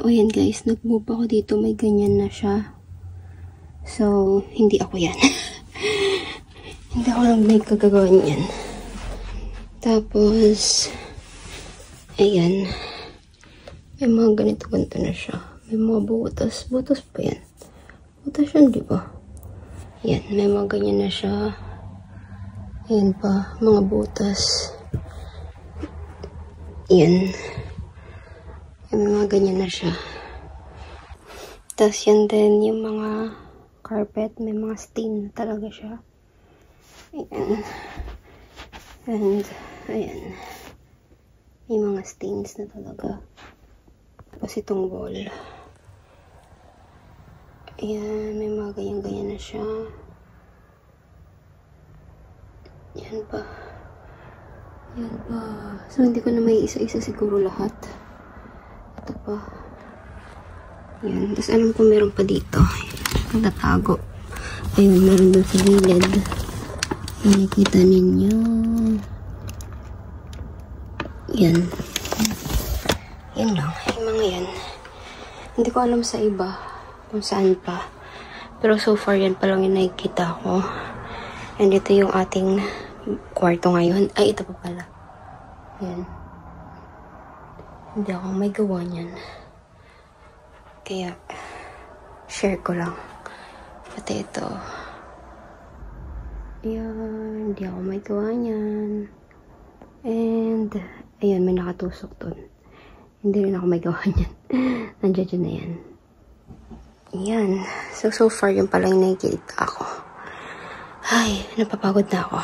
So, ayan guys, nag-move ako dito. May ganyan na siya. So, hindi ako yan. Hindi ako lang may kagagawan yan. Tapos, ayan. May mga ganito-ganito na siya. May mga butas. Butas pa yan. Butas yan, di ba? Yan, may mga ganyan na siya. Ayan pa, mga butas. Yan. May mga ganyan na siya. Tapos yan din, yung mga carpet, may mga stain talaga siya. Ayan. And, ayan. May mga stains na talaga. Tapos itong wall. Ayan, may mga ganyan-ganyan na siya. Yan pa. Yan pa. So, hindi ko na may isa-isa siguro lahat. Ito pa. Yan. Tapos alam ko meron pa dito. Ang tatago. Ayun, meron dun sa gilid. Nakikita ninyo. Yan. Yan lang. Yung mga yan. Hindi ko alam sa iba kung saan pa. Pero so far, yan pa lang yung nakikita ko. And ito yung ating kwarto ngayon. Ay, ito pa pala. Yan. Hindi ako may gawa niyan. Kaya, share ko lang. Pati ito. Yan. Hindi ako may gawa niyan. And, ayan, may nakatusok dun. Hindi rin ako may gawa niyan. Nandiyan na yan. Yan. So far, yung pala yung nakikita ako. Ay, napapagod na ako.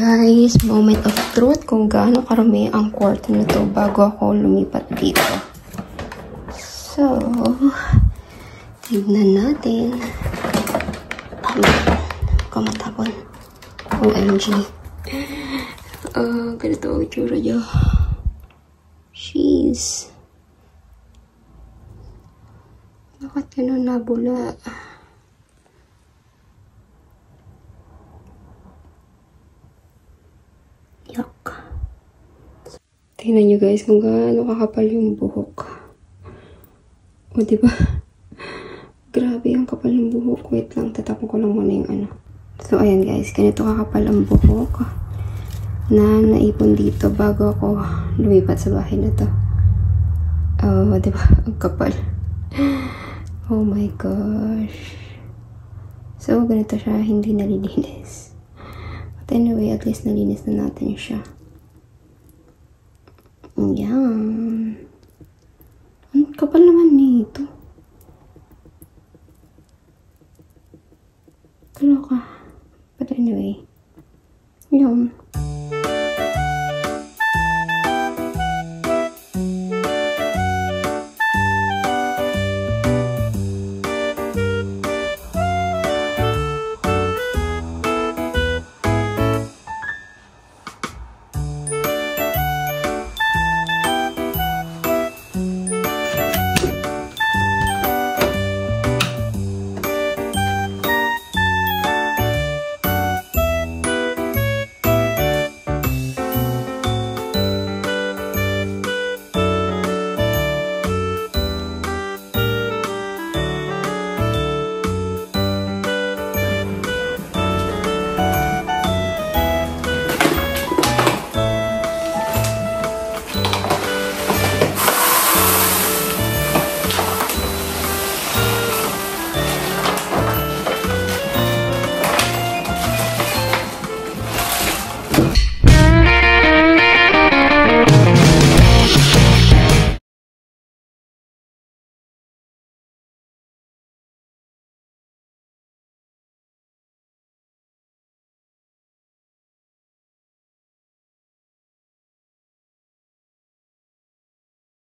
guys, moment of truth kung gaano karami ang kwarto na to bago ako lumipat dito. So, tignan natin. Kumatapon. OMG. Ganito ang itsura niya. Jeez. Bakit ganun nabula? Yuck. Tingnan nyo guys kung gaano kakapal yung buhok. O diba? Grabe ang kapal ng buhok. Wait lang, tatapon ko lang muna yung ano. So ayan guys, ganito kakapal ang buhok na naipon dito bago ako lumipat sa bahay na to. Oh, diba? Ang kapal. Oh my gosh. So, ganito siya. Hindi nalilinis. But anyway, at least nalinis na natin siya. Yan. Ang kapal ng